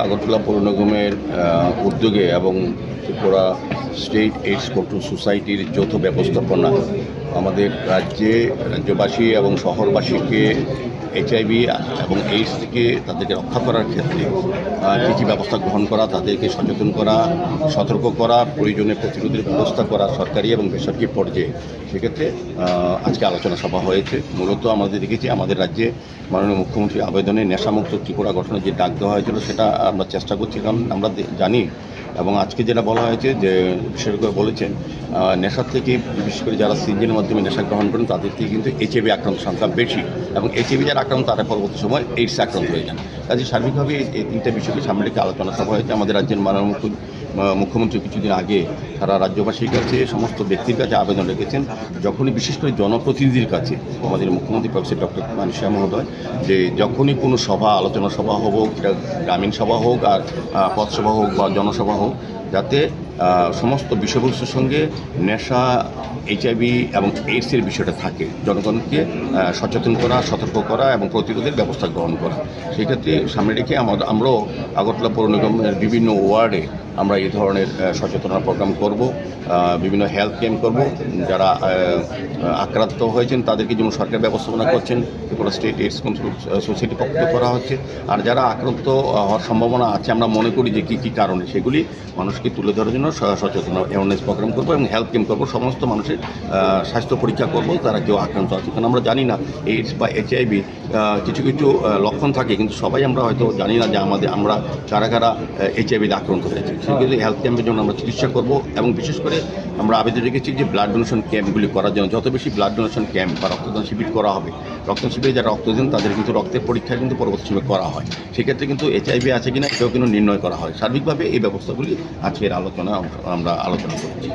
আগরতলা পৌর নিগমের উদ্যোগে এবং ত্রিপুরা স্টেট এইডস কন্ট্রোল সোসাইটির যৌথ ব্যবস্থাপনা আমাদের রাজ্যবাসী এবং শহরবাসীকে এইচআইভি এবং এইডস থেকে তাদেরকে রক্ষা করার ক্ষেত্রে কী কী ব্যবস্থা গ্রহণ করা, তাদেরকে সচেতন করা, সতর্ক করা, প্রয়োজনে প্রতিরোধের ব্যবস্থা করা সরকারি এবং বেসরকারি পর্যায়ে। সেক্ষেত্রে আজকে আলোচনা সভা হয়েছে। মূলত আমাদের দেখেছি আমাদের রাজ্যে মাননীয় মুখ্যমন্ত্রীর আবেদনে নেশামুক্ত ত্রিপুরা গঠনের যে ডাক দেওয়া হয়েছিল সেটা আমরা চেষ্টা করছি, কারণ আমরা জানি এবং আজকে যেটা বলা হয়েছে যে বিশেষজ্ঞ বলেছেন নেশার থেকে বিশেষ করে যারা সিজনের মাধ্যমে নেশা গ্রহণ করেন তাদের থেকে কিন্তু এইচআইভি আক্রান্ত সংখ্যা বেশি এবং এইচআইভি যারা আক্রান্ত তারা পরবর্তী সময় এইডসে আক্রান্ত হয়ে যান। কাজে সার্বিকভাবে এই তিনটা বিষয়কে সামনে রেখে আলোচনা সভা হয়েছে। আমাদের রাজ্যের মাননীয় মুখ্যমন্ত্রী কিছুদিন আগে তারা রাজ্যবাসীর কাছে সমস্ত ব্যক্তির কাছে আবেদন রেখেছেন, যখনই বিশেষ করে জনপ্রতিনিধির কাছে আমাদের মুখ্যমন্ত্রী প্রফেসর ডক্টর মানিক সাহা মহোদয়, যে যখনই কোনো সভা আলোচনা সভা হোক, এটা গ্রামীণ সভা হোক আর পথসভা হোক বা জনসভা হোক, যাতে সমস্ত বিষয়বস্তুর সঙ্গে নেশা, এইচআইভি এবং এইডসের বিষয়টা থাকে, জনগণকে সচেতন করা, সতর্ক করা এবং প্রতিরোধের ব্যবস্থা গ্রহণ করা। সেক্ষেত্রে সামনে রেখে আমরাও আগরতলা পৌর নিগমের বিভিন্ন ওয়ার্ডে আমরা এই ধরনের সচেতনতা প্রোগ্রাম করব, বিভিন্ন হেলথ ক্যাম্প করব। যারা আক্রান্ত হয়েছেন তাদেরকে যেমন সরকার ব্যবস্থাপনা করছেন, ত্রিপুরা স্টেট এইডস কন্ট্রোল সোসাইটির পক্ষ থেকে করা হচ্ছে। আর যারা আক্রান্ত হওয়ার সম্ভাবনা আছে আমরা মনে করি যে কী কারণে, সেগুলি মানুষকে তুলে ধরার জন্য সচেতন অ্যাওয়ারনেস প্রোগ্রাম করবো এবং হেলথ ক্যাম্প করবো। সমস্ত মানুষের স্বাস্থ্য পরীক্ষা করবো তারা কেউ আক্রান্ত আছে, কারণ আমরা জানি না এইডস বা এইচআইভি কিছু কিছু লক্ষণ থাকে, কিন্তু সবাই আমরা হয়তো জানি না যে আমরা কারা কারা এইচআইভিতে আক্রান্ত হয়েছে। সেক্ষেত্রে হেলথ ক্যাম্পের জন্য আমরা চিকিৎসা করবো এবং বিশেষ করে আমরা আবেদন রেখেছি যে ব্লাড ডোনেশন ক্যাম্পগুলি করার জন্য। যত বেশি ব্লাড ডোনেশন ক্যাম্প বা রক্তদান শিবির করা হবে, রক্তদান শিবিরে যারা রক্ত দেন তাদের কিন্তু রক্তের পরীক্ষা কিন্তু পরবর্তী সময় করা হয়। সেক্ষেত্রে কিন্তু এইচআইভি আছে কিনা এটাও কিন্তু নির্ণয় করা হয়। সার্বিকভাবে এই ব্যবস্থাগুলি আজকের আমরা আলোচনা করছি।